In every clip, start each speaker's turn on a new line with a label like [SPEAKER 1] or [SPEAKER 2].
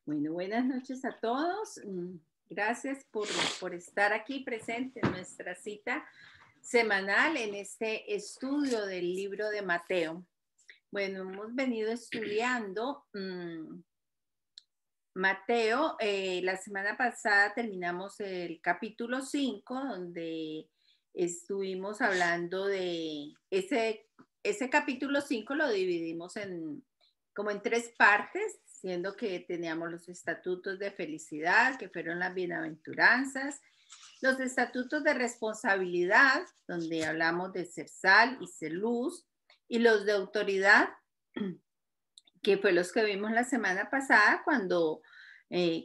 [SPEAKER 1] Bueno, buenas noches a todos. Gracias por estar aquí presente en nuestra cita semanal en este estudio del libro de Mateo. Bueno, hemos venido estudiando Mateo. La semana pasada terminamos el capítulo 5, donde estuvimos hablando de ese capítulo 5 lo dividimos como en tres partes, siendo que teníamos los estatutos de felicidad, que fueron las bienaventuranzas, los estatutos de responsabilidad, donde hablamos de ser sal y ser luz, y los de autoridad, que fue los que vimos la semana pasada,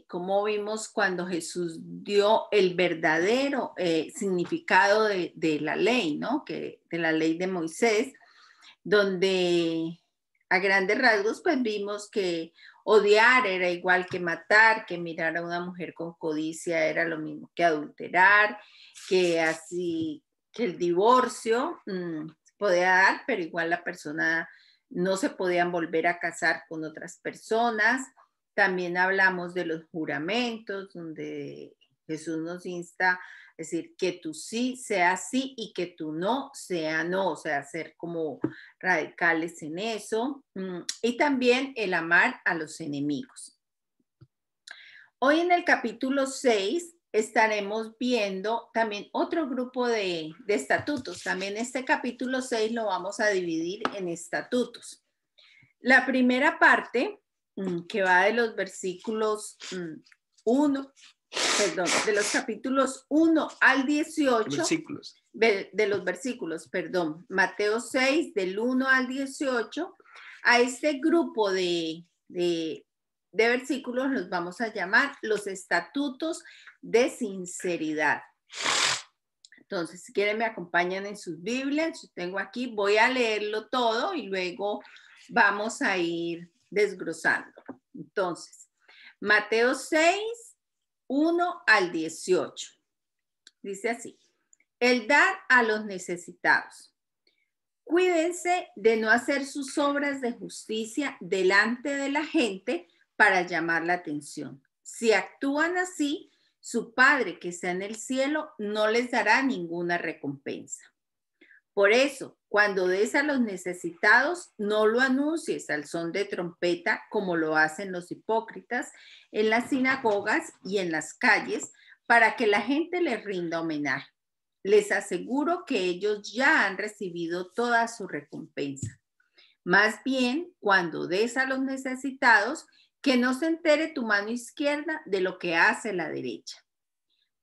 [SPEAKER 1] como vimos cuando Jesús dio el verdadero significado de la ley, ¿no? De la ley de Moisés, donde a grandes rasgos pues vimos que odiar era igual que matar, que mirar a una mujer con codicia era lo mismo que adulterar, que el divorcio se podía dar, pero igual la persona no se podían volver a casar con otras personas. También hablamos de los juramentos, donde Jesús nos insta a decir que tu sí sea sí y que tu no sea no, o sea, ser como radicales en eso. Y también el amar a los enemigos. Hoy en el capítulo 6 estaremos viendo también otro grupo de estatutos. También este capítulo 6 lo vamos a dividir en estatutos. La primera parte, que va de los versículos 1, perdón, de los capítulos 1 al 18.
[SPEAKER 2] Versículos.
[SPEAKER 1] De los versículos, perdón. Mateo 6, del 1 al 18. A este grupo de versículos los vamos a llamar los estatutos de sinceridad. Entonces, si quieren me acompañan en sus Biblias. Yo tengo aquí, voy a leerlo todo y luego vamos a ir desglosando. Entonces, Mateo 6, 1 al 18. Dice así: el dar a los necesitados. Cuídense de no hacer sus obras de justicia delante de la gente para llamar la atención. Si actúan así, su Padre que está en el cielo no les dará ninguna recompensa. Por eso, cuando des a los necesitados, no lo anuncies al son de trompeta como lo hacen los hipócritas en las sinagogas y en las calles para que la gente les rinda homenaje. Les aseguro que ellos ya han recibido toda su recompensa. Más bien, cuando des a los necesitados, que no se entere tu mano izquierda de lo que hace la derecha,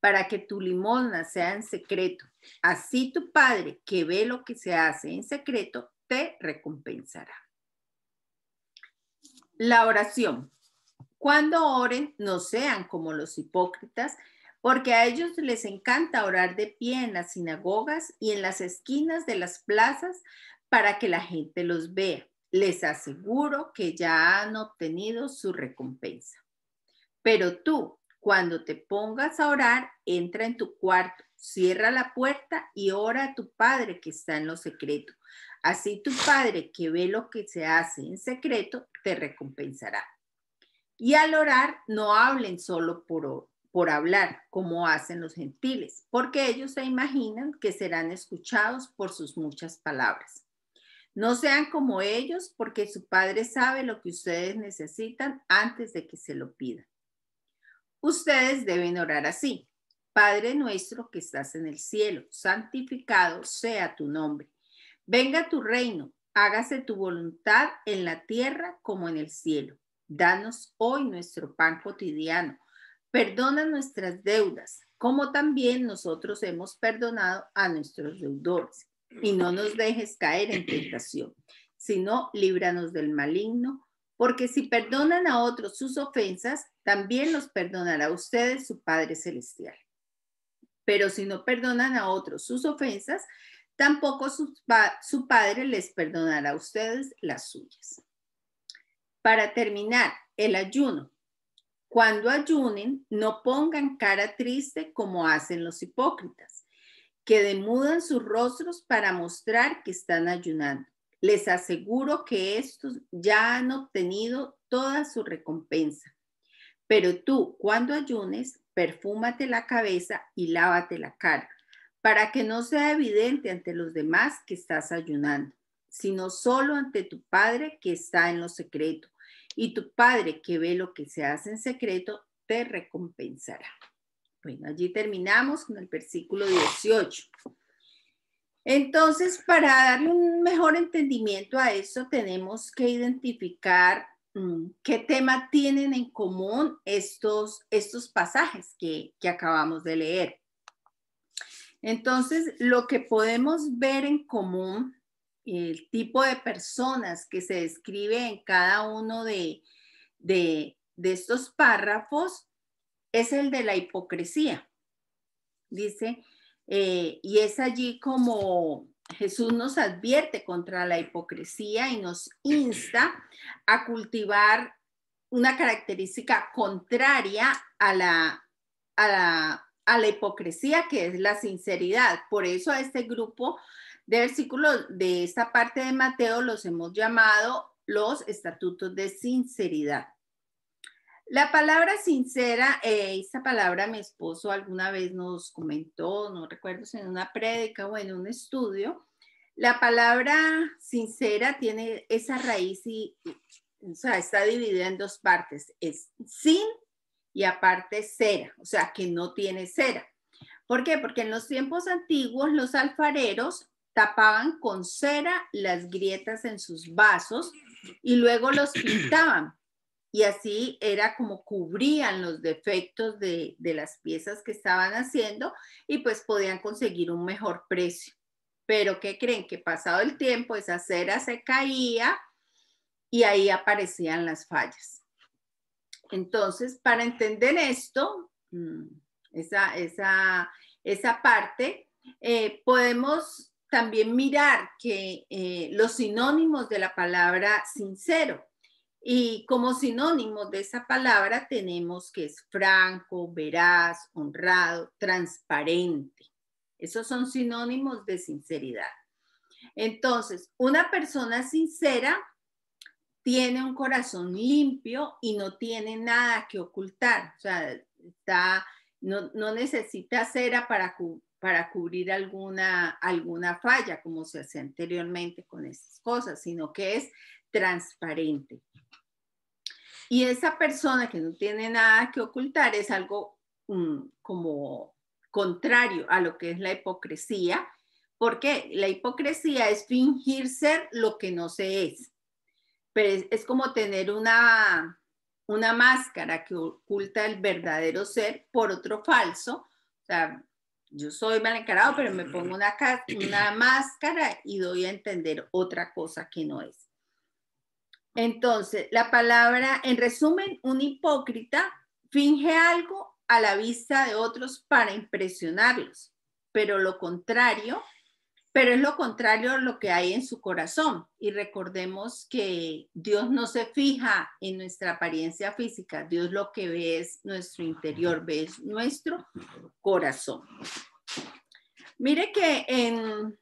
[SPEAKER 1] para que tu limosna sea en secreto. Así tu Padre, que ve lo que se hace en secreto, te recompensará. La oración. Cuando oren, no sean como los hipócritas, porque a ellos les encanta orar de pie en las sinagogas y en las esquinas de las plazas para que la gente los vea. Les aseguro que ya han obtenido su recompensa. Pero tú, cuando te pongas a orar, entra en tu cuarto, cierra la puerta y ora a tu Padre que está en lo secreto. Así tu Padre que ve lo que se hace en secreto te recompensará. Y al orar, no hablen solo por hablar, como hacen los gentiles, porque ellos se imaginan que serán escuchados por sus muchas palabras. No sean como ellos, porque su Padre sabe lo que ustedes necesitan antes de que se lo pidan. Ustedes deben orar así: Padre nuestro que estás en el cielo, santificado sea tu nombre. Venga tu reino, hágase tu voluntad en la tierra como en el cielo. Danos hoy nuestro pan cotidiano. Perdona nuestras deudas, como también nosotros hemos perdonado a nuestros deudores. Y no nos dejes caer en tentación, sino líbranos del maligno, porque si perdonan a otros sus ofensas, también los perdonará a ustedes su Padre Celestial. Pero si no perdonan a otros sus ofensas, tampoco su Padre les perdonará a ustedes las suyas. Para terminar, el ayuno. Cuando ayunen, no pongan cara triste como hacen los hipócritas, que demudan sus rostros para mostrar que están ayunando. Les aseguro que estos ya han obtenido toda su recompensa. Pero tú, cuando ayunes, perfúmate la cabeza y lávate la cara, para que no sea evidente ante los demás que estás ayunando, sino solo ante tu Padre que está en lo secreto. Y tu Padre que ve lo que se hace en secreto, te recompensará. Bueno, allí terminamos con el versículo 18. Entonces, para darle un mejor entendimiento a eso, tenemos que identificar qué tema tienen en común estos pasajes que acabamos de leer. Entonces, lo que podemos ver en común, el tipo de personas que se describe en cada uno de estos párrafos, es el de la hipocresía. Dice, y es allí como Jesús nos advierte contra la hipocresía y nos insta a cultivar una característica contraria a la hipocresía, que es la sinceridad. Por eso a este grupo de versículos de esta parte de Mateo los hemos llamado los estatutos de sinceridad. La palabra sincera, esta palabra mi esposo alguna vez nos comentó, no recuerdo si en una prédica o en un estudio. La palabra sincera tiene esa raíz o sea, está dividida en dos partes, es sin y aparte cera, o sea, que no tiene cera. ¿Por qué? Porque en los tiempos antiguos los alfareros tapaban con cera las grietas en sus vasos y luego los pintaban. Y así era como cubrían los defectos de las piezas que estaban haciendo y pues podían conseguir un mejor precio. Pero ¿qué creen? Que pasado el tiempo esa cera se caía y ahí aparecían las fallas. Entonces, para entender esto, esa parte, podemos también mirar que los sinónimos de la palabra sincero. Y como sinónimos de esa palabra tenemos que es franco, veraz, honrado, transparente. Esos son sinónimos de sinceridad. Entonces, una persona sincera tiene un corazón limpio y no tiene nada que ocultar. O sea, no necesita cera para cubrir alguna falla, como se hacía anteriormente con estas cosas, sino que es transparente. Y esa persona que no tiene nada que ocultar es algo como contrario a lo que es la hipocresía, porque la hipocresía es fingir ser lo que no se es. Pero es como tener una máscara que oculta el verdadero ser por otro falso. O sea, yo soy mal encarado, pero me pongo una máscara y doy a entender otra cosa que no es. Entonces, la palabra, en resumen, un hipócrita finge algo a la vista de otros para impresionarlos, pero es lo contrario a lo que hay en su corazón. Y recordemos que Dios no se fija en nuestra apariencia física, Dios lo que ve es nuestro interior, ve nuestro corazón. Mire que en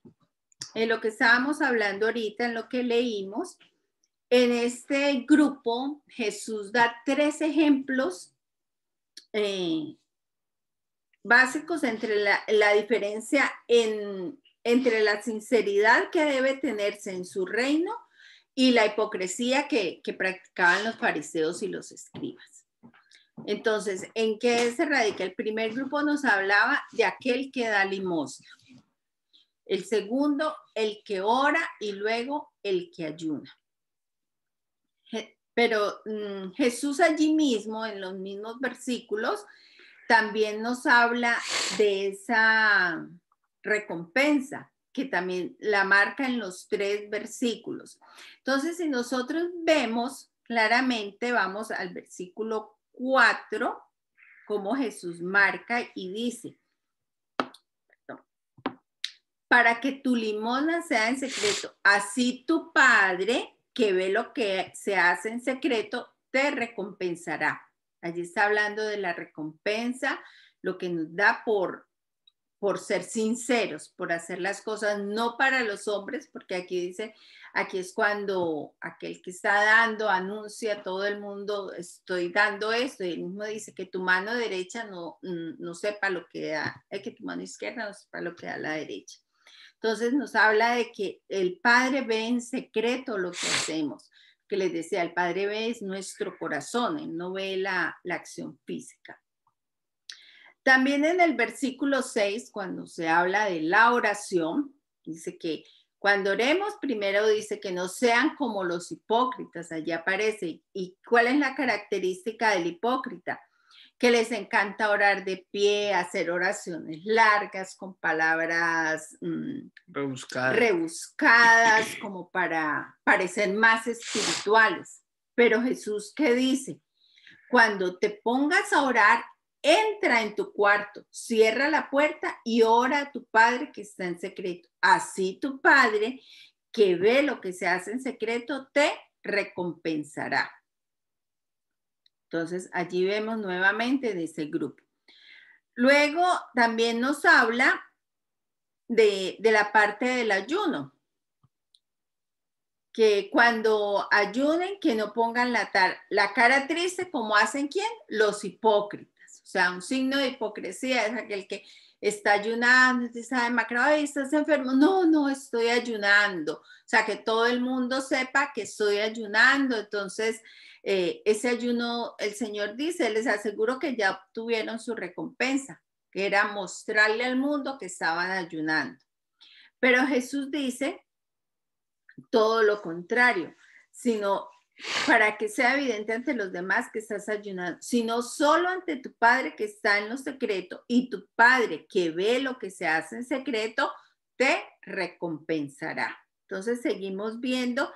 [SPEAKER 1] lo que estábamos hablando ahorita, en lo que leímos, en este grupo, Jesús da 3 ejemplos básicos entre la diferencia entre la sinceridad que debe tenerse en su reino y la hipocresía que practicaban los fariseos y los escribas. Entonces, ¿en qué se radica? El primer grupo nos hablaba de aquel que da limosna. El segundo, el que ora, y luego el que ayuna. Pero Jesús allí mismo, en los mismos versículos, también nos habla de esa recompensa, que también la marca en los 3 versículos. Entonces, si nosotros vemos claramente, vamos al versículo 4, como Jesús marca y dice, para que tu limosna sea en secreto, así tu Padre que ve lo que se hace en secreto, te recompensará. Allí está hablando de la recompensa, lo que nos da por ser sinceros, por hacer las cosas no para los hombres, porque aquí dice, Aquí es cuando aquel que está dando anuncia a todo el mundo, estoy dando esto, y él mismo dice que tu mano derecha no sepa lo que da, que tu mano izquierda no sepa lo que da la derecha. Entonces nos habla de que el Padre ve en secreto lo que hacemos, que les decía, el Padre ve es nuestro corazón, él no ve la acción física. También en el versículo 6, cuando se habla de la oración, dice que cuando oremos, primero dice que no sean como los hipócritas, allí aparece. ¿Y cuál es la característica del hipócrita? Que les encanta orar de pie, hacer oraciones largas con palabras rebuscadas como para parecer más espirituales. Pero Jesús, ¿qué dice? Cuando te pongas a orar, entra en tu cuarto, cierra la puerta y ora a tu Padre que está en secreto. Así tu Padre, que ve lo que se hace en secreto, te recompensará. Entonces, allí vemos nuevamente de ese grupo. Luego, también nos habla de la parte del ayuno. Que cuando ayunen, que no pongan la cara triste como hacen ¿quién? Los hipócritas. O sea, un signo de hipocresía es aquel que está ayunando, está demacrado, ay, estás enfermo. No estoy ayunando. O sea, que todo el mundo sepa que estoy ayunando. Entonces, ese ayuno, el Señor dice, les aseguro que ya obtuvieron su recompensa, que era mostrarle al mundo que estaban ayunando. Pero Jesús dice todo lo contrario, sino para que sea evidente ante los demás que estás ayunando, sino solo ante tu Padre que está en lo secreto, y tu Padre que ve lo que se hace en secreto, te recompensará. Entonces seguimos viendo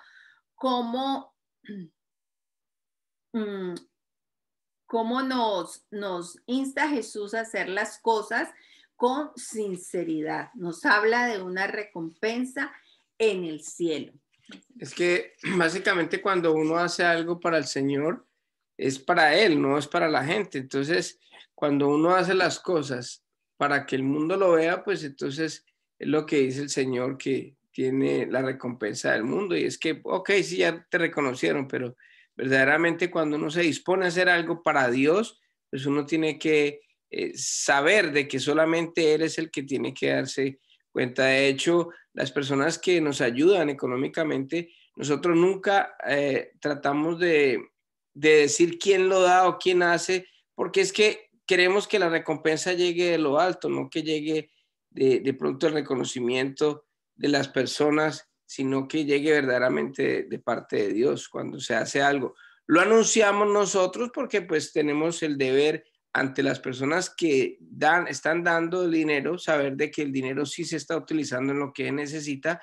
[SPEAKER 1] cómo, cómo nos insta Jesús a hacer las cosas con sinceridad. Nos habla de una recompensa en el cielo.
[SPEAKER 2] Es que básicamente cuando uno hace algo para el Señor, es para Él, no es para la gente. Entonces, cuando uno hace las cosas para que el mundo lo vea, pues entonces es lo que dice el Señor, que tiene la recompensa del mundo. Y es que, ok, sí, ya te reconocieron, pero verdaderamente cuando uno se dispone a hacer algo para Dios, pues uno tiene que saber de que solamente Él es el que tiene que darse cuenta. De hecho, las personas que nos ayudan económicamente, nosotros nunca tratamos de decir quién lo da o quién hace, porque es que queremos que la recompensa llegue de lo alto, no que llegue de pronto el reconocimiento de las personas, sino que llegue verdaderamente de parte de Dios cuando se hace algo. Lo anunciamos nosotros porque pues tenemos el deber ante las personas que están dando el dinero, saber de que el dinero sí se está utilizando en lo que necesita,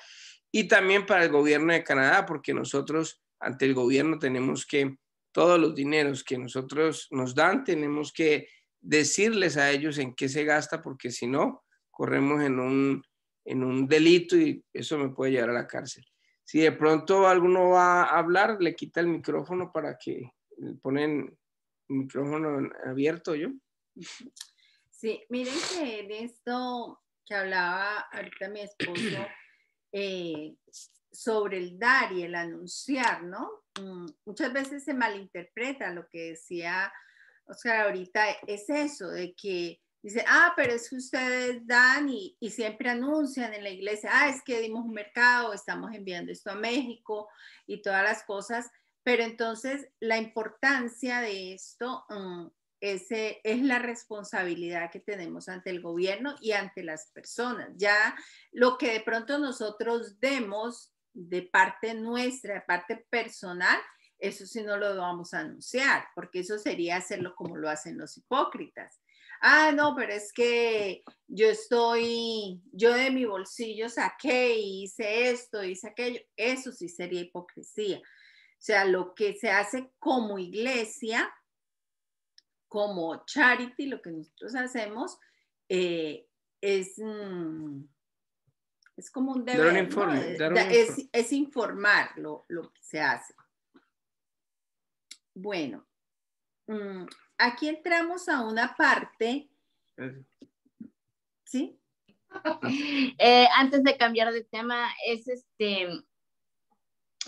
[SPEAKER 2] y también para el gobierno de Canadá, porque nosotros ante el gobierno tenemos que, todos los dineros que nosotros nos dan, tenemos que decirles a ellos en qué se gasta, porque si no, corremos en un delito y eso me puede llevar a la cárcel. Si de pronto alguno va a hablar, le quita el micrófono para que le ponen micrófono abierto yo.
[SPEAKER 1] Sí, miren que en esto que hablaba ahorita mi esposo sobre el dar y el anunciar, ¿no? Muchas veces se malinterpreta lo que decía Oscar ahorita, es eso, de que dice, pero es que ustedes dan y siempre anuncian en la iglesia, es que dimos un mercado, estamos enviando esto a México y todas las cosas, pero entonces la importancia de esto es la responsabilidad que tenemos ante el gobierno y ante las personas. Ya lo que de pronto nosotros demos de parte nuestra, de parte personal, eso sí no lo vamos a anunciar, porque eso sería hacerlo como lo hacen los hipócritas. No, pero es que yo de mi bolsillo saqué y hice esto, hice aquello. Eso sí sería hipocresía. O sea, lo que se hace como iglesia, como charity, lo que nosotros hacemos, es como un deber,
[SPEAKER 2] dar un informe,
[SPEAKER 1] ¿no?
[SPEAKER 2] dar un informe.
[SPEAKER 1] Es informar lo que se hace. Bueno, aquí entramos a una parte, ¿sí?
[SPEAKER 3] Antes de cambiar de tema, es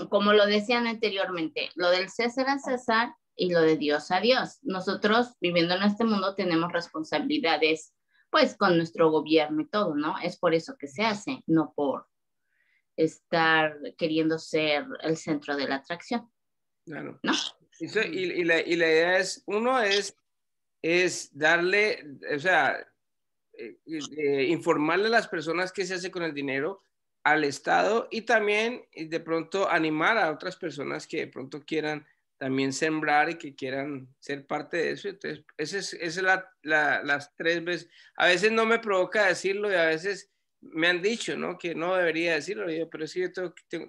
[SPEAKER 3] como lo decían anteriormente, lo del César a César y lo de Dios a Dios. Nosotros viviendo en este mundo tenemos responsabilidades pues con nuestro gobierno y todo, ¿no? Es por eso que se hace, no por estar queriendo ser el centro de la atracción.
[SPEAKER 2] Claro.
[SPEAKER 3] ¿No?
[SPEAKER 2] Y la idea es, uno es darle, o sea, informarle a las personas qué se hace con el dinero al Estado y también de pronto animar a otras personas que de pronto quieran también sembrar y que quieran ser parte de eso. Entonces, esa es las tres veces. A veces no me provoca decirlo y a veces me han dicho, ¿no? Que no debería decirlo, pero sí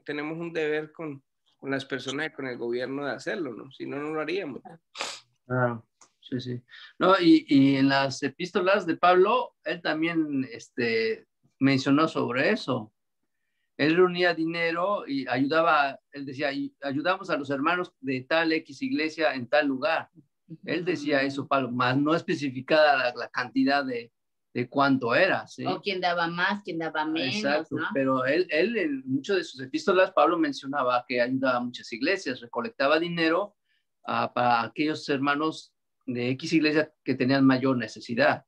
[SPEAKER 2] tenemos un deber con las personas y con el gobierno de hacerlo, ¿no? Si no, no lo haríamos.
[SPEAKER 4] Claro, sí, sí. No, y en las epístolas de Pablo, él también mencionó sobre eso. Él reunía dinero y ayudaba, él decía, ayudamos a los hermanos de tal X iglesia en tal lugar. Él decía eso, Pablo, más no especificada la cantidad de cuánto era, ¿sí?
[SPEAKER 3] O quién daba más, quién daba menos,
[SPEAKER 4] exacto,
[SPEAKER 3] ¿no?
[SPEAKER 4] pero él en muchas de sus epístolas, Pablo mencionaba que ayudaba a muchas iglesias, recolectaba dinero para aquellos hermanos de X iglesia que tenían mayor necesidad.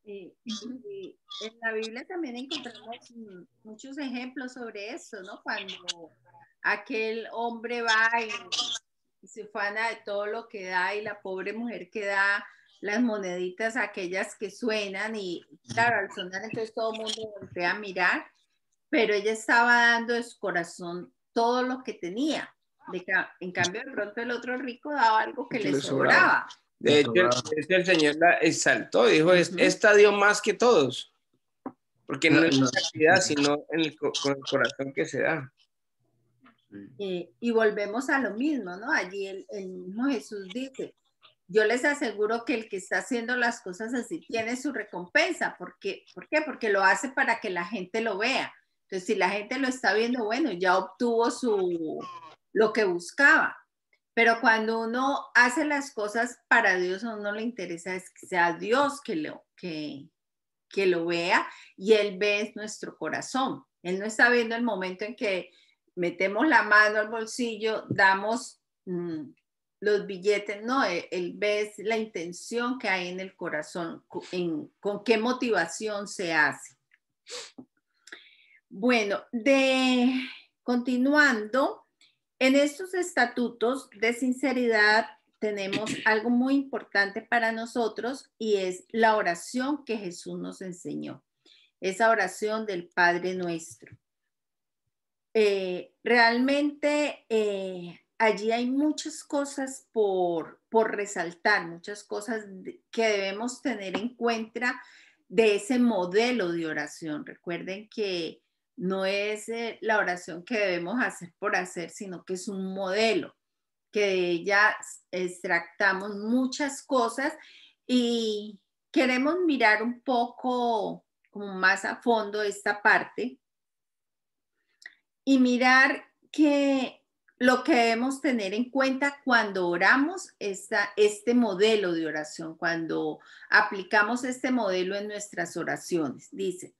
[SPEAKER 1] Y en la Biblia también encontramos muchos ejemplos sobre eso, ¿no? Cuando aquel hombre va y se ufana de todo lo que da y la pobre mujer que da las moneditas, aquellas que suenan y claro, al sonar entonces todo el mundo voltea a mirar, pero ella estaba dando de su corazón todo lo que tenía. En cambio, de pronto el otro rico daba algo que le sobraba.
[SPEAKER 2] De hecho, el Señor la exaltó, dijo, esta dio más que todos, porque no es la cantidad, sino con el corazón que se da.
[SPEAKER 1] Y volvemos a lo mismo, ¿no? Allí el mismo Jesús dice, yo les aseguro que el que está haciendo las cosas así tiene su recompensa. ¿Por qué? Porque lo hace para que la gente lo vea. Entonces, si la gente lo está viendo, bueno, ya obtuvo lo que buscaba. Pero cuando uno hace las cosas para Dios, a uno le interesa es que sea Dios que lo vea y Él ve nuestro corazón. Él no está viendo el momento en que metemos la mano al bolsillo, damos los billetes, no, Él ve la intención que hay en el corazón, con qué motivación se hace. Bueno, continuando, en estos estatutos de sinceridad tenemos algo muy importante para nosotros y es la oración que Jesús nos enseñó, esa oración del Padre Nuestro. Realmente allí hay muchas cosas por resaltar, muchas cosas que debemos tener en cuenta de ese modelo de oración. Recuerden que no es la oración que debemos hacer por hacer, sino que es un modelo, que de ella extractamos muchas cosas y queremos mirar un poco como más a fondo esta parte y mirar que lo que debemos tener en cuenta cuando oramos este modelo de oración, cuando aplicamos este modelo en nuestras oraciones. Dice,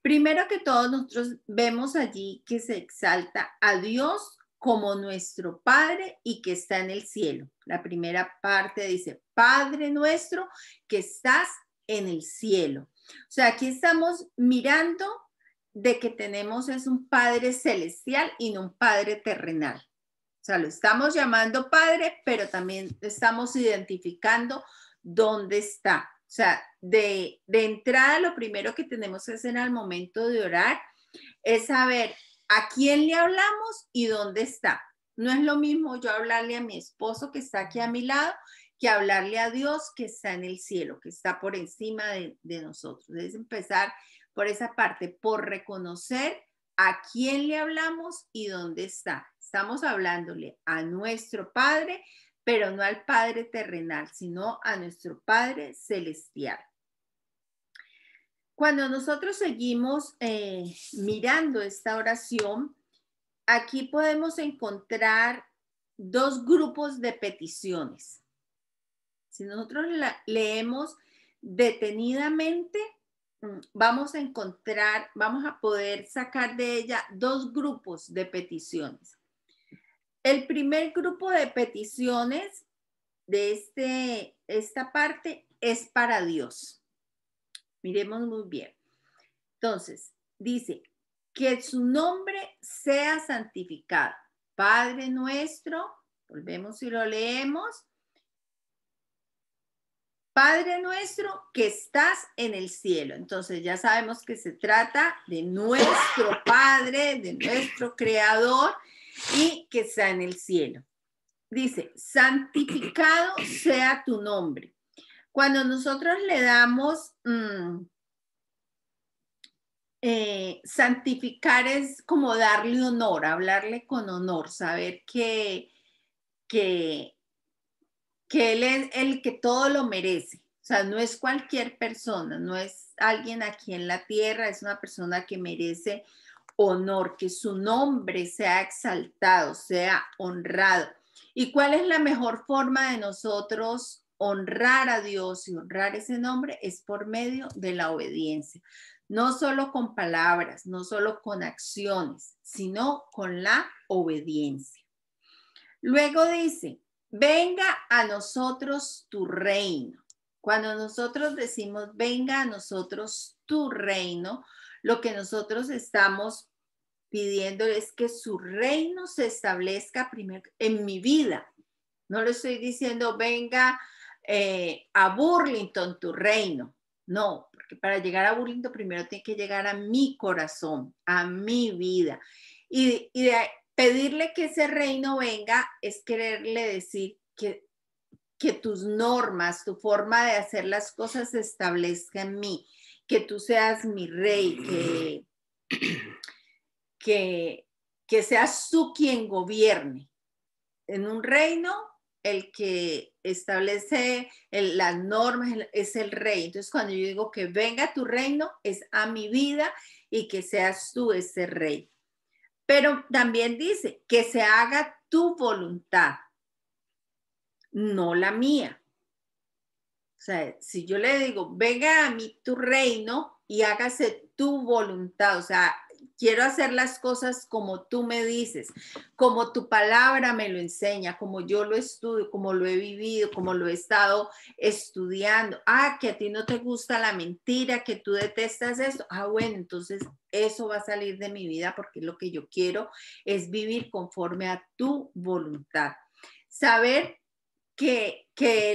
[SPEAKER 1] primero que todo, nosotros vemos allí que se exalta a Dios como nuestro Padre y que está en el cielo. La primera parte dice, Padre nuestro que estás en el cielo. O sea, aquí estamos mirando de que tenemos es un Padre celestial y no un Padre terrenal. O sea, lo estamos llamando Padre, pero también estamos identificando dónde está. O sea, de entrada lo primero que tenemos que hacer al momento de orar es saber a quién le hablamos y dónde está. No es lo mismo yo hablarle a mi esposo que está aquí a mi lado que hablarle a Dios que está en el cielo, que está por encima de nosotros. Es empezar por esa parte, por reconocer a quién le hablamos y dónde está. Estamos hablándole a nuestro Padre, pero no al Padre terrenal, sino a nuestro Padre celestial. Cuando nosotros seguimos mirando esta oración, aquí podemos encontrar dos grupos de peticiones. Si nosotros leemos detenidamente, vamos a encontrar, vamos a poder sacar de ella dos grupos de peticiones. El primer grupo de peticiones de esta parte es para Dios. Miremos muy bien. Entonces, dice, que su nombre sea santificado. Padre nuestro, volvemos y lo leemos. Padre nuestro que estás en el cielo. Entonces ya sabemos que se trata de nuestro Padre, de nuestro Creador y que está en el cielo. Dice, santificado sea tu nombre. Cuando nosotros le damos, santificar es como darle honor, hablarle con honor, saber que Él es el que todo lo merece. O sea, no es cualquier persona, no es alguien aquí en la tierra, es una persona que merece honor, que su nombre sea exaltado, sea honrado. ¿Y cuál es la mejor forma de nosotros honrar a Dios y honrar ese nombre? Es por medio de la obediencia. No solo con palabras, no solo con acciones, sino con la obediencia. Luego dice, venga a nosotros tu reino. Cuando nosotros decimos, venga a nosotros tu reino, lo que nosotros estamos pidiendo es que su reino se establezca primero en mi vida. No le estoy diciendo, venga a Burlington tu reino. No, porque para llegar a Burlington primero tiene que llegar a mi corazón, a mi vida. Y de pedirle que ese reino venga es quererle decir que tus normas, tu forma de hacer las cosas se establezca en mí, que tú seas mi rey, que seas tú quien gobierne. En un reino, el que establece las normas es el rey. Entonces, cuando yo digo que venga tu reino, es a mi vida y que seas tú ese rey. Pero también dice que se haga tu voluntad, no la mía. O sea, si yo le digo, venga a mí tu reino y hágase tu voluntad, o sea, quiero hacer las cosas como tú me dices, como tu palabra me lo enseña, como yo lo estudio, como lo he vivido, como lo he estado estudiando. Ah, que a ti no te gusta la mentira, que tú detestas esto. Ah, bueno, entonces eso va a salir de mi vida porque lo que yo quiero es vivir conforme a tu voluntad. Saber que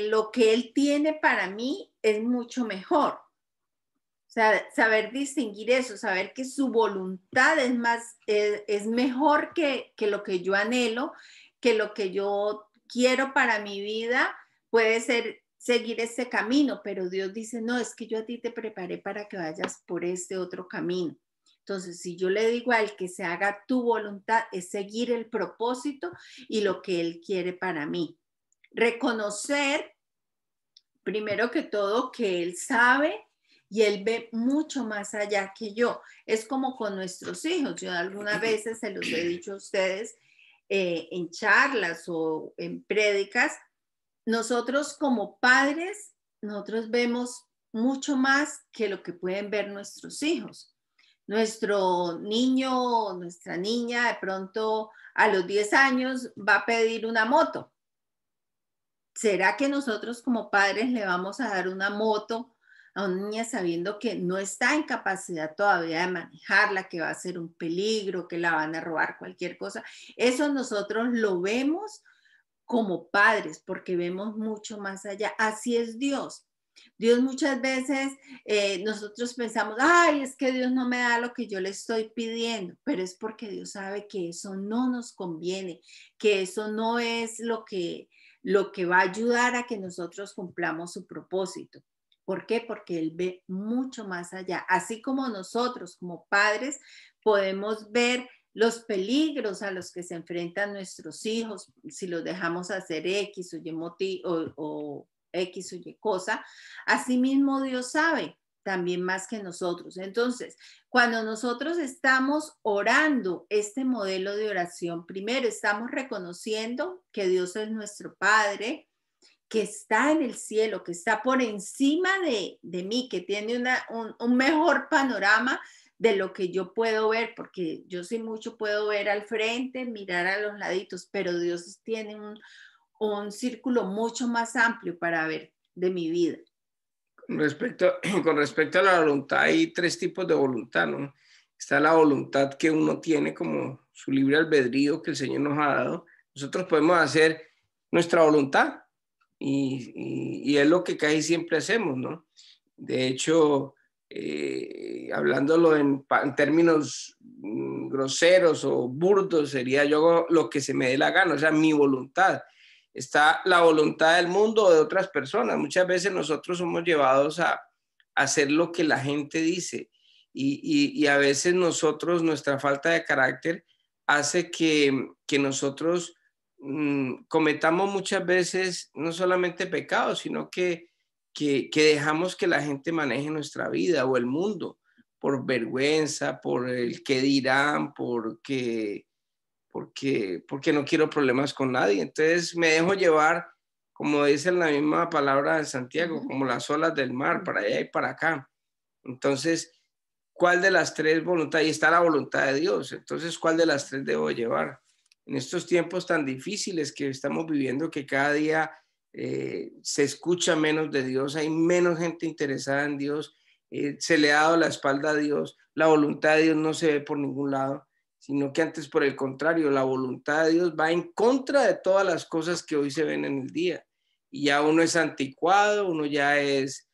[SPEAKER 1] lo que Él tiene para mí es mucho mejor. O sea, saber distinguir eso, saber que su voluntad es mejor que lo que yo anhelo, que lo que yo quiero para mi vida puede ser seguir este camino, pero Dios dice, no, es que yo a ti te preparé para que vayas por este otro camino. Entonces, si yo le digo a Él que se haga tu voluntad, es seguir el propósito y lo que Él quiere para mí. Reconocer, primero que todo, que Él sabe y Él ve mucho más allá que yo. Es como con nuestros hijos. Yo algunas veces se los he dicho a ustedes en charlas o en prédicas. Nosotros como padres, nosotros vemos mucho más que lo que pueden ver nuestros hijos. Nuestro niño, nuestra niña, de pronto a los 10 años va a pedir una moto. ¿Será que nosotros como padres le vamos a dar una moto a una niña sabiendo que no está en capacidad todavía de manejarla, que va a ser un peligro, que la van a robar, cualquier cosa? Eso nosotros lo vemos como padres porque vemos mucho más allá. Así es Dios. Dios muchas veces nosotros pensamos, ay, es que Dios no me da lo que yo le estoy pidiendo, pero es porque Dios sabe que eso no nos conviene, que eso no es lo que va a ayudar a que nosotros cumplamos su propósito. ¿Por qué? Porque Él ve mucho más allá. Así como nosotros como padres podemos ver los peligros a los que se enfrentan nuestros hijos si los dejamos hacer X o X o Y cosa, asimismo Dios sabe también más que nosotros. Entonces, cuando nosotros estamos orando este modelo de oración, primero estamos reconociendo que Dios es nuestro Padre, que está en el cielo, que está por encima de mí, que tiene un mejor panorama de lo que yo puedo ver, porque yo sí mucho puedo ver al frente, mirar a los laditos, pero Dios tiene un círculo mucho más amplio para ver de mi vida.
[SPEAKER 2] Con respecto a la voluntad, hay tres tipos de voluntad, ¿no? Está la voluntad que uno tiene como su libre albedrío que el Señor nos ha dado. Nosotros podemos hacer nuestra voluntad y es lo que casi siempre hacemos, ¿no? De hecho, hablándolo en términos groseros o burdos, sería yo hago lo que se me dé la gana, o sea, mi voluntad. Está la voluntad del mundo o de otras personas. Muchas veces nosotros somos llevados a hacer lo que la gente dice y a veces nosotros, nuestra falta de carácter hace que nosotros cometamos muchas veces no solamente pecados, sino que dejamos que la gente maneje nuestra vida o el mundo por vergüenza, por el qué dirán, porque no quiero problemas con nadie. Entonces me dejo llevar, como dice la misma palabra de Santiago, como las olas del mar, para allá y para acá. Entonces, ¿cuál de las tres voluntades? Ahí está la voluntad de Dios. Entonces, ¿cuál de las tres debo llevar? En estos tiempos tan difíciles que estamos viviendo, que cada día se escucha menos de Dios, hay menos gente interesada en Dios, se le ha dado la espalda a Dios, la voluntad de Dios no se ve por ningún lado, sino que antes, por el contrario, la voluntad de Dios va en contra de todas las cosas que hoy se ven en el día. Y ya uno es anticuado, uno ya es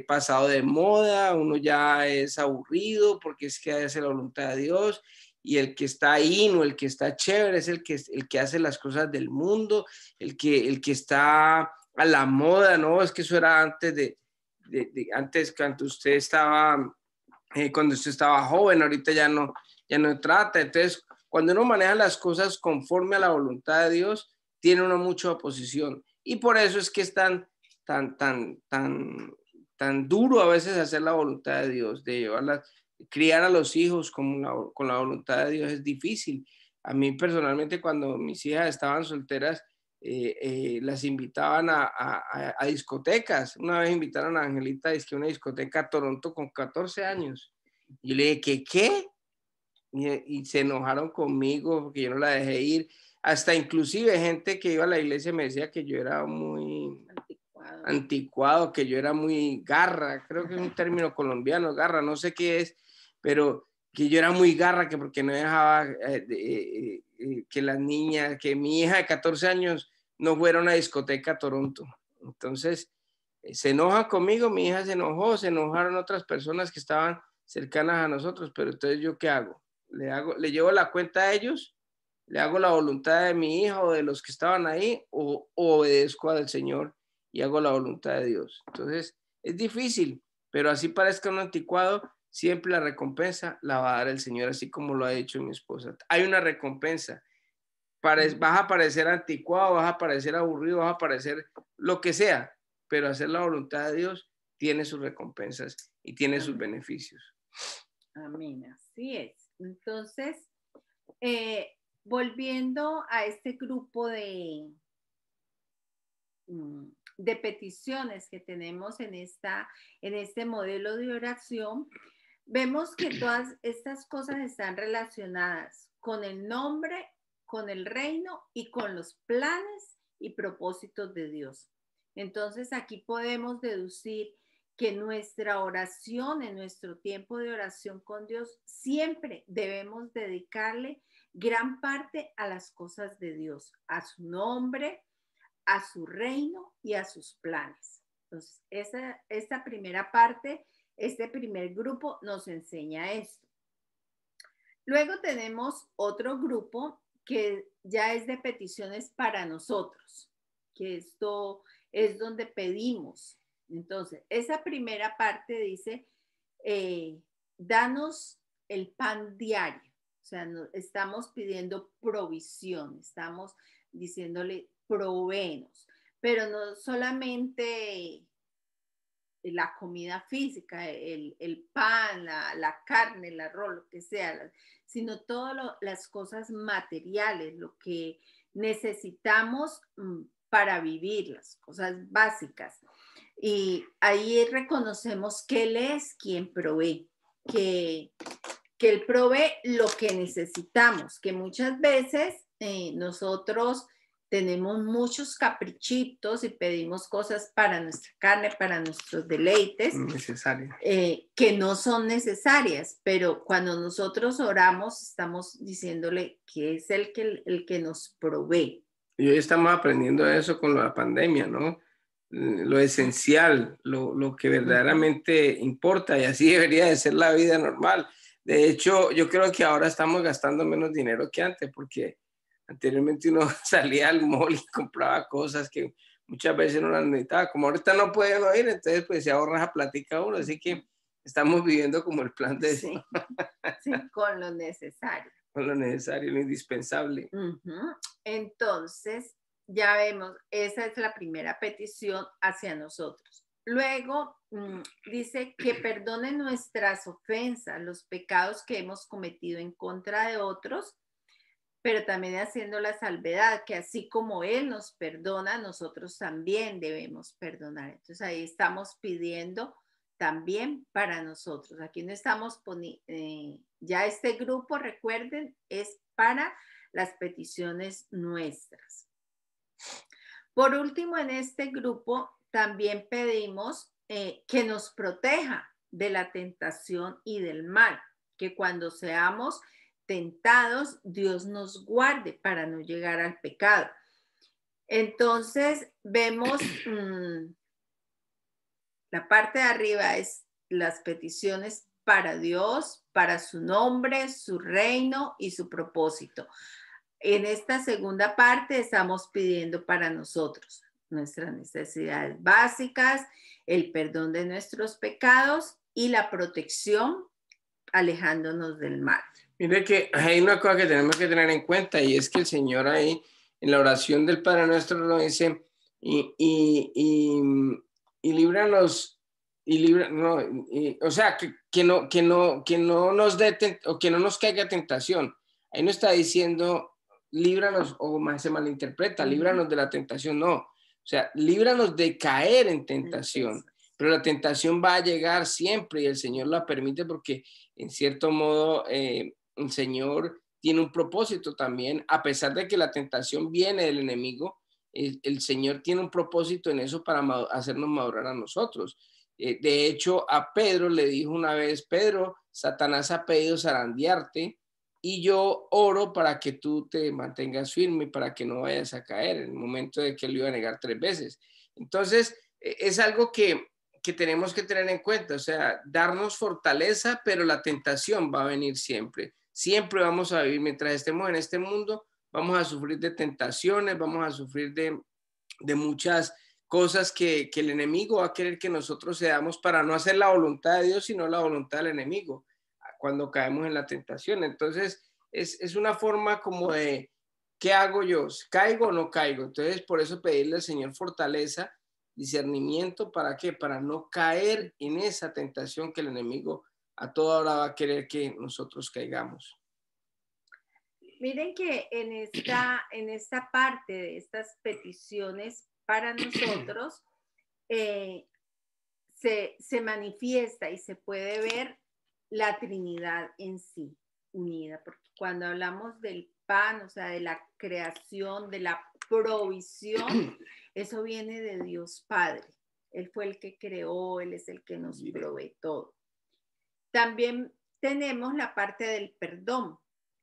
[SPEAKER 2] pasado de moda, uno ya es aburrido porque es que hace la voluntad de Dios, y el que está ahí, no el que está chévere, es el que hace las cosas del mundo, el que está a la moda, ¿no? Es que eso era antes antes cuando usted estaba joven, ahorita ya no trata. Entonces, cuando uno maneja las cosas conforme a la voluntad de Dios, tiene uno mucha oposición. Y por eso es que es tan duro a veces hacer la voluntad de Dios, de criar a los hijos con la voluntad de Dios es difícil. A mí personalmente, cuando mis hijas estaban solteras, las invitaban a discotecas. Una vez invitaron a Angelita a una discoteca a Toronto con 14 años. Y le dije, ¿qué? Y se enojaron conmigo porque yo no la dejé ir. Hasta inclusive gente que iba a la iglesia me decía que yo era muy anticuado, que yo era muy garra, creo que es un término colombiano, garra, no sé qué es, pero que yo era muy garra, que porque no dejaba que las niñas, que mi hija de 14 años no fuera a una discoteca a Toronto. Entonces, se enojan conmigo, mi hija se enojó, se enojaron otras personas que estaban cercanas a nosotros, pero entonces ¿yo qué hago? ¿Le llevo la cuenta a ellos? ¿Le hago la voluntad de mi hija o de los que estaban ahí? ¿O obedezco al Señor y hago la voluntad de Dios? Entonces, es difícil, pero así parezca un anticuado, siempre la recompensa la va a dar el Señor, así como lo ha hecho mi esposa. Hay una recompensa. Vas a parecer anticuado, vas a parecer aburrido, vas a parecer lo que sea, pero hacer la voluntad de Dios tiene sus recompensas y tiene sus beneficios.
[SPEAKER 1] Amén, así es. Entonces, volviendo a este grupo de peticiones que tenemos en este modelo de oración, vemos que todas estas cosas están relacionadas con el nombre, con el reino y con los planes y propósitos de Dios. Entonces, aquí podemos deducir que nuestra oración, en nuestro tiempo de oración con Dios, siempre debemos dedicarle gran parte a las cosas de Dios, a su nombre, a su reino y a sus planes. Entonces, esta primera parte, este primer grupo nos enseña esto. Luego tenemos otro grupo que ya es de peticiones para nosotros, que esto es donde pedimos. Entonces, esa primera parte dice, danos el pan diario. O sea, estamos pidiendo provisión, estamos diciéndole, provéenos, pero no solamente la comida física, el pan, la carne, el arroz, lo que sea, sino todas las cosas materiales, lo que necesitamos para vivir las cosas básicas. Y ahí reconocemos que Él es quien provee, que Él provee lo que necesitamos, que muchas veces nosotros tenemos muchos caprichitos y pedimos cosas para nuestra carne, para nuestros deleites, que no son necesarias, pero cuando nosotros oramos estamos diciéndole que es el que nos provee.
[SPEAKER 2] Y hoy estamos aprendiendo eso con la pandemia, ¿no? Lo esencial, lo que verdaderamente importa, y así debería de ser la vida normal. De hecho, yo creo que ahora estamos gastando menos dinero que antes, porque anteriormente uno salía al mall y compraba cosas que muchas veces no las necesitaba. Como ahorita no pueden ir, entonces pues se ahorra esa plática uno. Así que estamos viviendo como el plan de...
[SPEAKER 1] Sí, sí, con lo necesario.
[SPEAKER 2] Con lo necesario, lo indispensable.
[SPEAKER 1] Entonces, ya vemos, esa es la primera petición hacia nosotros. Luego dice que perdone nuestras ofensas, los pecados que hemos cometido en contra de otros, pero también haciendo la salvedad que así como Él nos perdona, nosotros también debemos perdonar. Entonces ahí estamos pidiendo también para nosotros. Aquí no estamos poniendo, ya este grupo, recuerden, es para las peticiones nuestras. Por último, en este grupo también pedimos que nos proteja de la tentación y del mal, que cuando seamos tentados, Dios nos guarde para no llegar al pecado. Entonces, vemos la parte de arriba es las peticiones para Dios, para su nombre, su reino y su propósito. En esta segunda parte estamos pidiendo para nosotros nuestras necesidades básicas, el perdón de nuestros pecados y la protección alejándonos del mal.
[SPEAKER 2] Mire que hay una cosa que tenemos que tener en cuenta, y es que el Señor ahí en la oración del Padre Nuestro lo dice, y líbranos, o sea, que no nos dé o que no nos caiga tentación. Ahí no está diciendo líbranos, o más se malinterpreta, líbranos de la tentación, no. O sea, líbranos de caer en tentación. Pero la tentación va a llegar siempre y el Señor la permite porque, en cierto modo, el Señor tiene un propósito también. A pesar de que la tentación viene del enemigo, el Señor tiene un propósito en eso para hacernos madurar a nosotros. De hecho, a Pedro le dijo una vez, Pedro, Satanás ha pedido zarandearte y yo oro para que tú te mantengas firme y para que no vayas a caer en el momento de que él iba a negar 3 veces. Entonces, es algo que tenemos que tener en cuenta, o sea, darnos fortaleza, pero la tentación va a venir siempre. Siempre vamos a vivir, mientras estemos en este mundo, vamos a sufrir de tentaciones, vamos a sufrir de muchas cosas que el enemigo va a querer que nosotros seamos para no hacer la voluntad de Dios, sino la voluntad del enemigo cuando caemos en la tentación. Entonces, es una forma como de, ¿qué hago yo? ¿Caigo o no caigo? Entonces, por eso pedirle al Señor fortaleza, discernimiento, ¿para qué? Para no caer en esa tentación que el enemigo a toda hora va a querer que nosotros caigamos.
[SPEAKER 1] Miren que en esta parte de estas peticiones para nosotros se manifiesta y se puede ver la Trinidad en sí unida, porque cuando hablamos del pan, o sea, de la creación, de la provisión, eso viene de Dios Padre. Él fue el que creó, Él es el que nos provee todo. También tenemos la parte del perdón,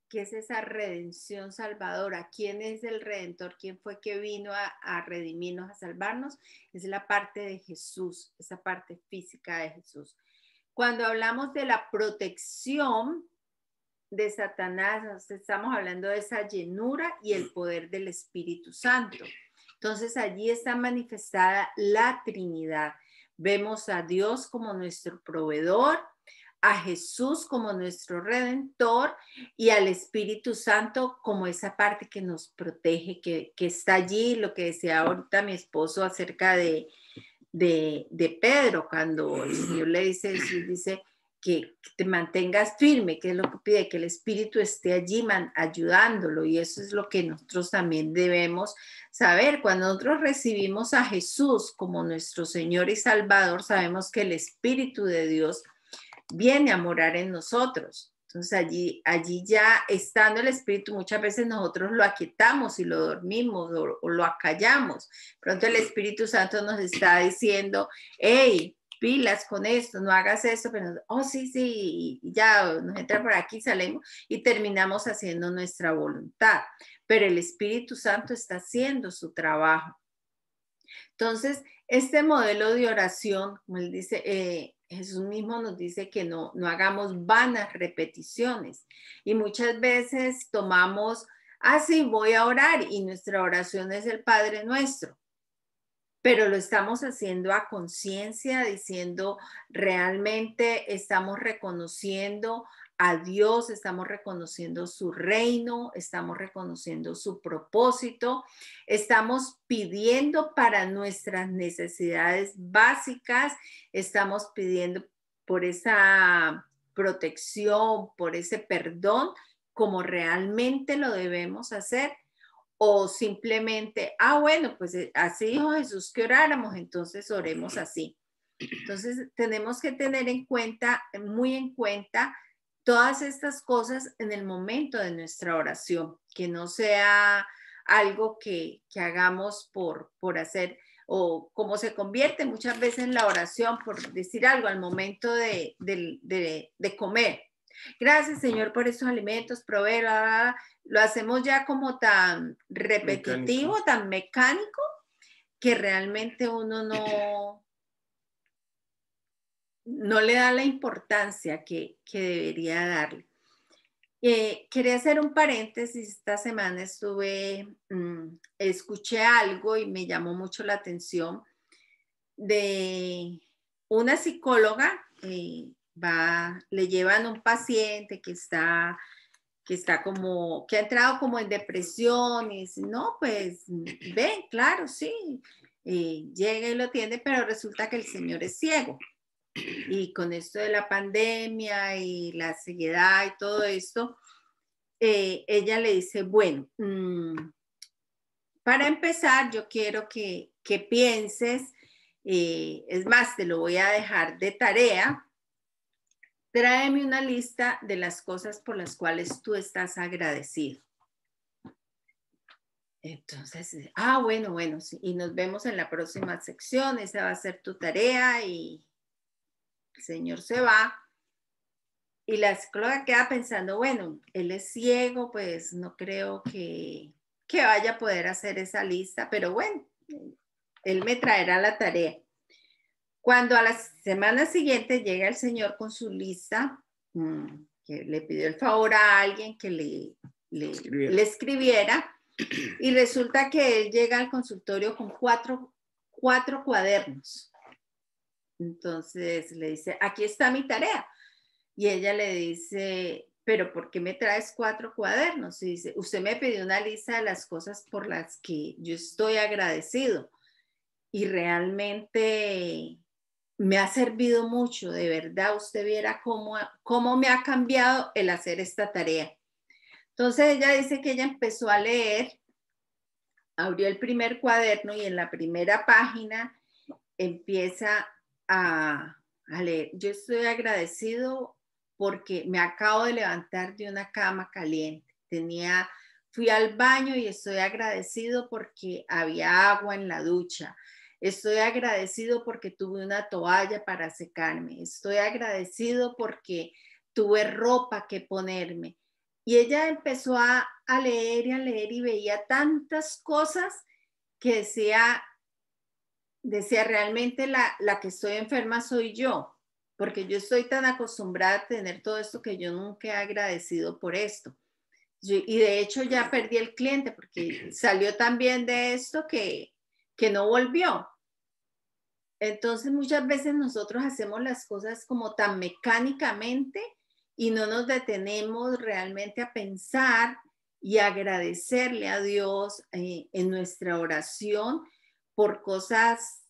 [SPEAKER 1] que es esa redención salvadora. ¿Quién es el Redentor? ¿Quién fue que vino a redimirnos, a salvarnos? Es la parte de Jesús, esa parte física de Jesús. Cuando hablamos de la protección de Satanás, estamos hablando de esa llenura y el poder del Espíritu Santo. Entonces allí está manifestada la Trinidad. Vemos a Dios como nuestro proveedor, a Jesús como nuestro Redentor y al Espíritu Santo como esa parte que nos protege, que está allí, lo que decía ahorita mi esposo acerca de Pedro, cuando el Señor le dice que te mantengas firme, que es lo que pide, que el Espíritu esté allí ayudándolo, y eso es lo que nosotros también debemos saber. Cuando nosotros recibimos a Jesús como nuestro Señor y Salvador, sabemos que el Espíritu de Dios viene a morar en nosotros. Entonces allí ya estando el Espíritu, muchas veces nosotros lo aquietamos y lo dormimos o lo acallamos. Pronto el Espíritu Santo nos está diciendo, hey, pilas con esto, no hagas eso, pero sí, y ya nos entra por aquí, salimos y terminamos haciendo nuestra voluntad. Pero el Espíritu Santo está haciendo su trabajo. Entonces, este modelo de oración, como él dice, Jesús mismo nos dice que no hagamos vanas repeticiones. Y muchas veces tomamos, sí, voy a orar, y nuestra oración es el Padre Nuestro. Pero lo estamos haciendo a conciencia, diciendo realmente estamos reconociendo a Dios, estamos reconociendo su reino, estamos reconociendo su propósito, estamos pidiendo para nuestras necesidades básicas, estamos pidiendo por esa protección, por ese perdón, como realmente lo debemos hacer. O simplemente, bueno, pues así dijo Jesús que oráramos, entonces oremos así. Entonces tenemos que tener en cuenta, muy en cuenta, todas estas cosas en el momento de nuestra oración, que no sea algo que hagamos por hacer, o como se convierte muchas veces la oración, por decir algo, al momento de comer. Gracias, Señor, por estos alimentos, proveer, lo hacemos ya como tan repetitivo, tan mecánico, que realmente uno no le da la importancia que debería darle. Quería hacer un paréntesis. Esta semana escuché algo y me llamó mucho la atención de una psicóloga. Le llevan un paciente que ha entrado como en depresión, y dice, no, pues ven, claro, sí, llega y lo atiende, pero resulta que el señor es ciego. Y con esto de la pandemia y la ceguedad y todo esto, ella le dice, bueno, para empezar, yo quiero que pienses, es más, te lo voy a dejar de tarea. Tráeme una lista de las cosas por las cuales tú estás agradecido. Entonces, bueno, sí, y nos vemos en la próxima sección. Esa va a ser tu tarea, y el señor se va. Y la psicóloga queda pensando, bueno, él es ciego, pues no creo que vaya a poder hacer esa lista, pero bueno, él me traerá la tarea. Cuando a la semana siguiente llega el señor con su lista, que le pidió el favor a alguien que le escribiera, y resulta que él llega al consultorio con cuatro cuadernos. Entonces le dice, aquí está mi tarea. Y ella le dice, pero ¿por qué me traes 4 cuadernos? Y dice, usted me pidió una lista de las cosas por las que yo estoy agradecido, y realmente me ha servido mucho, de verdad. Usted viera cómo me ha cambiado el hacer esta tarea. Entonces ella dice que ella empezó a leer, abrió el primer cuaderno, y en la primera página empieza a leer, yo estoy agradecido porque me acabo de levantar de una cama caliente. Fui al baño y estoy agradecido porque había agua en la ducha. Estoy agradecido porque tuve una toalla para secarme. Estoy agradecido porque tuve ropa que ponerme. Y ella empezó a leer y a leer, y veía tantas cosas que decía realmente la que estoy enferma soy yo, porque yo estoy tan acostumbrada a tener todo esto que yo nunca he agradecido por esto. Y de hecho ya perdí el cliente porque salió también de esto que no volvió. Entonces muchas veces nosotros hacemos las cosas como tan mecánicamente, y no nos detenemos realmente a pensar y agradecerle a Dios en nuestra oración por cosas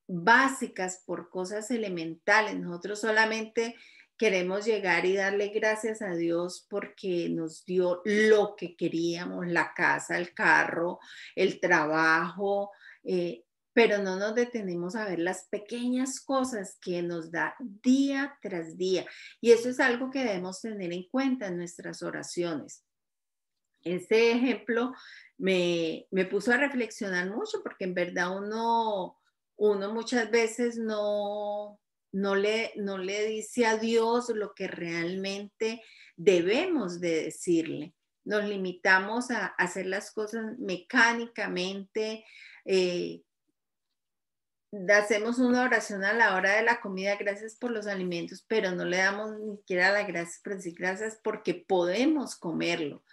[SPEAKER 1] básicas, por cosas elementales. Nosotros solamente queremos llegar y darle gracias a Dios porque nos dio lo que queríamos, la casa, el carro, el trabajo, pero no nos detenemos a ver las pequeñas cosas que nos da día tras día. Y eso es algo que debemos tener en cuenta en nuestras oraciones. Este ejemplo me puso a reflexionar mucho porque en verdad uno muchas veces no le dice a Dios lo que realmente debemos de decirle. Nos limitamos a hacer las cosas mecánicamente. Hacemos una oración a la hora de la comida, gracias por los alimentos, pero no le damos ni siquiera las gracias por decir gracias porque podemos comerlo.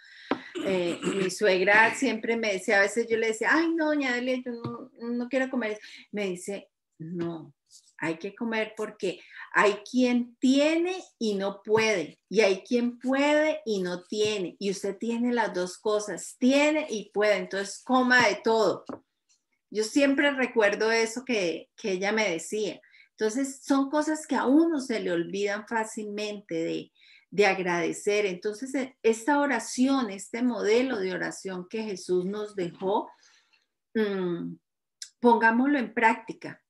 [SPEAKER 1] Mi suegra siempre me decía, a veces yo le decía, ay no, doña Delia, yo no quiero comer eso. Me dice, no, hay que comer porque hay quien tiene y no puede, y hay quien puede y no tiene, y usted tiene las dos cosas, tiene y puede, entonces coma de todo. Yo siempre recuerdo eso que ella me decía. Entonces son cosas que a uno se le olvidan fácilmente de agradecer. Entonces, esta oración, este modelo de oración que Jesús nos dejó, pongámoslo en práctica.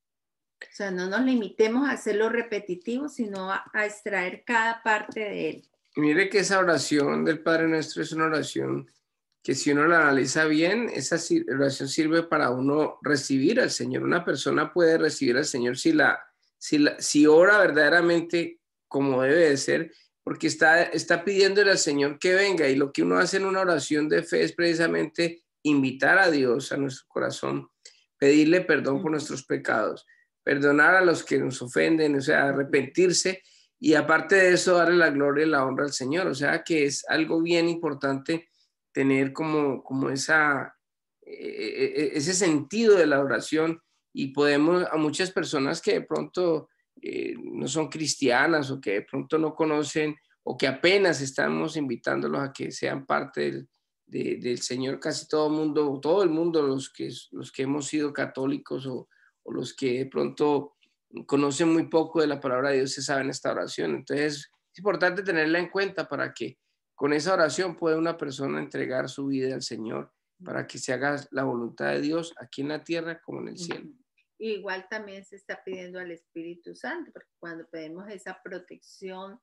[SPEAKER 1] O sea, no nos limitemos a hacerlo repetitivo, sino a extraer cada parte de él.
[SPEAKER 2] Mire que esa oración del Padre Nuestro es una oración que si uno la analiza bien, esa oración sirve para uno recibir al Señor. Una persona puede recibir al Señor si ora verdaderamente como debe de ser, porque está pidiéndole al Señor que venga, y lo que uno hace en una oración de fe es precisamente invitar a Dios a nuestro corazón, pedirle perdón por nuestros pecados, perdonar a los que nos ofenden, o sea, arrepentirse, y aparte de eso darle la gloria y la honra al Señor. O sea que es algo bien importante tener como ese sentido de la oración, y podemos, a muchas personas que de pronto no son cristianas o que de pronto no conocen o que apenas estamos invitándolos a que sean parte del Señor, casi todo el mundo, los que hemos sido católicos o los que de pronto conocen muy poco de la palabra de Dios, se saben esta oración. Entonces es importante tenerla en cuenta para que con esa oración pueda una persona entregar su vida al Señor para que se haga la voluntad de Dios aquí en la tierra como en el cielo.
[SPEAKER 1] Igual también se está pidiendo al Espíritu Santo, porque cuando pedimos esa protección,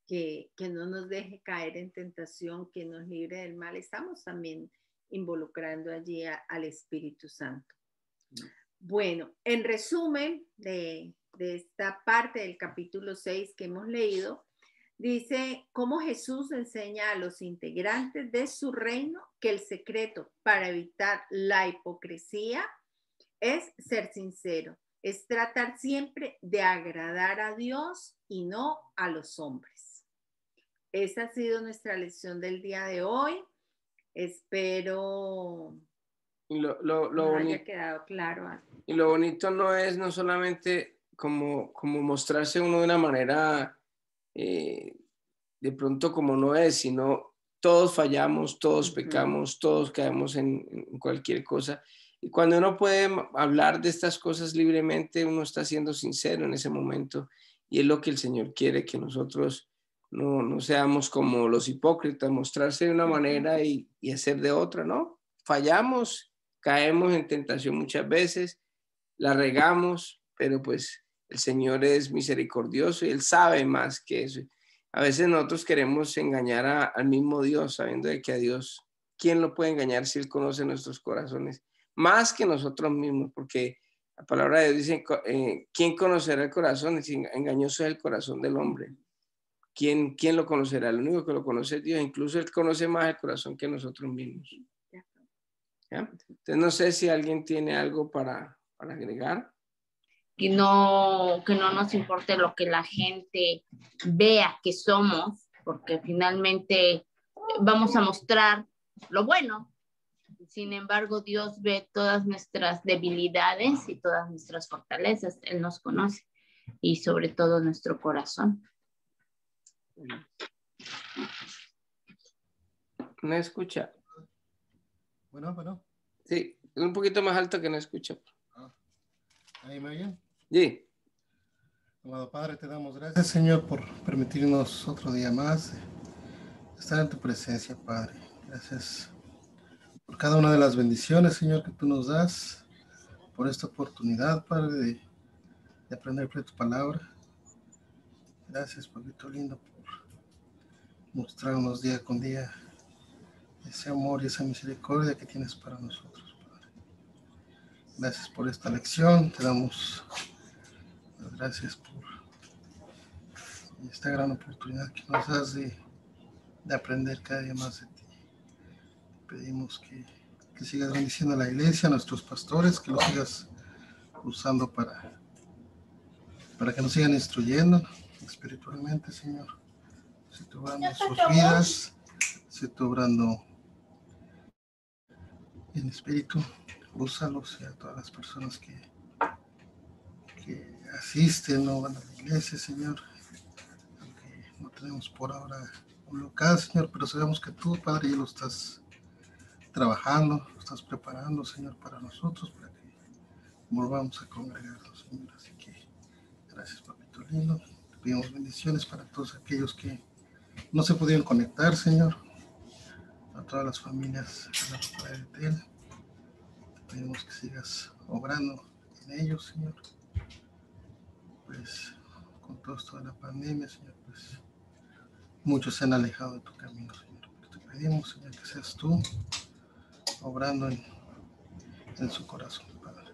[SPEAKER 1] que no nos deje caer en tentación, que nos libre del mal, estamos también involucrando allí al Espíritu Santo. Bueno, en resumen de esta parte del capítulo 6 que hemos leído, dice cómo Jesús enseña a los integrantes de su reino que el secreto para evitar la hipocresía es ser sincero, es tratar siempre de agradar a Dios y no a los hombres. Esa ha sido nuestra lección del día de hoy. Espero
[SPEAKER 2] lo
[SPEAKER 1] haya quedado claro.
[SPEAKER 2] Y lo bonito no solamente como mostrarse uno de una manera de pronto como no es, sino todos fallamos, todos pecamos, todos caemos en cualquier cosa. Y cuando uno puede hablar de estas cosas libremente, uno está siendo sincero en ese momento, y es lo que el Señor quiere, que nosotros no seamos como los hipócritas, mostrarse de una manera y hacer de otra, ¿no? Fallamos, caemos en tentación muchas veces, la regamos, pero pues el Señor es misericordioso y Él sabe más que eso. A veces nosotros queremos engañar al mismo Dios, sabiendo de que a Dios, ¿quién lo puede engañar si Él conoce nuestros corazones? Más que nosotros mismos, porque la palabra de Dios dice, ¿quién conocerá el corazón? Si engañoso es el corazón del hombre. ¿Quién lo conocerá? El único que lo conoce es Dios. Incluso Él conoce más el corazón que nosotros mismos. ¿Ya? Entonces no sé si alguien tiene algo para agregar.
[SPEAKER 3] Que no nos importe lo que la gente vea que somos, porque finalmente vamos a mostrar lo bueno. Sin embargo, Dios ve todas nuestras debilidades y todas nuestras fortalezas. Él nos conoce, y sobre todo nuestro corazón.
[SPEAKER 2] No escucha.
[SPEAKER 5] Bueno.
[SPEAKER 2] Sí, un poquito más alto que no escucha.
[SPEAKER 5] ¿Ahí me oyen?
[SPEAKER 2] Sí.
[SPEAKER 5] Amado Padre, te damos gracias, Señor, por permitirnos otro día más estar en tu presencia, Padre. Gracias por cada una de las bendiciones, Señor, que tú nos das, por esta oportunidad, Padre, de aprender de tu palabra. Gracias, Papito lindo, por mostrarnos día con día ese amor y esa misericordia que tienes para nosotros, Padre. Gracias por esta lección. Te damos las gracias por esta gran oportunidad que nos das de aprender cada día más de ti. Pedimos que sigas bendiciendo a la iglesia, a nuestros pastores, que los sigas usando para que nos sigan instruyendo espiritualmente, Señor. Si tú obrando en sus vidas, si tú obrando en espíritu, úsalos y a todas las personas que asisten o van a la iglesia, Señor. Aunque no tenemos por ahora un local, Señor, pero sabemos que tú, Padre, ya lo estás trabajando, lo estás preparando, Señor, para nosotros, para que volvamos a congregarnos, Señor. Así que gracias, Papito lindo. Te pedimos bendiciones para todos aquellos que no se pudieron conectar, Señor. A todas las familias de la Roca de Betel. Te pedimos que sigas obrando en ellos, Señor. Pues con todo esto de la pandemia, Señor, pues muchos se han alejado de tu camino, Señor. Pero te pedimos, Señor, que seas tú obrando en su corazón, Padre.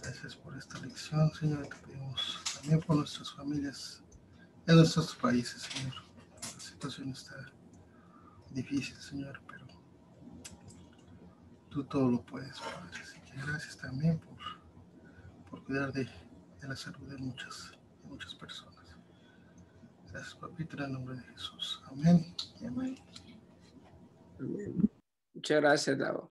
[SPEAKER 5] Gracias por esta lección, Señor. Te pedimos también por nuestras familias en nuestros países, Señor. La situación está difícil, Señor, pero tú todo lo puedes, Padre. Así que gracias también por cuidar de la salud de muchas personas. Gracias, Papito, en el nombre de Jesús. Amén y amén.
[SPEAKER 2] Amén. Muchas gracias, Davo.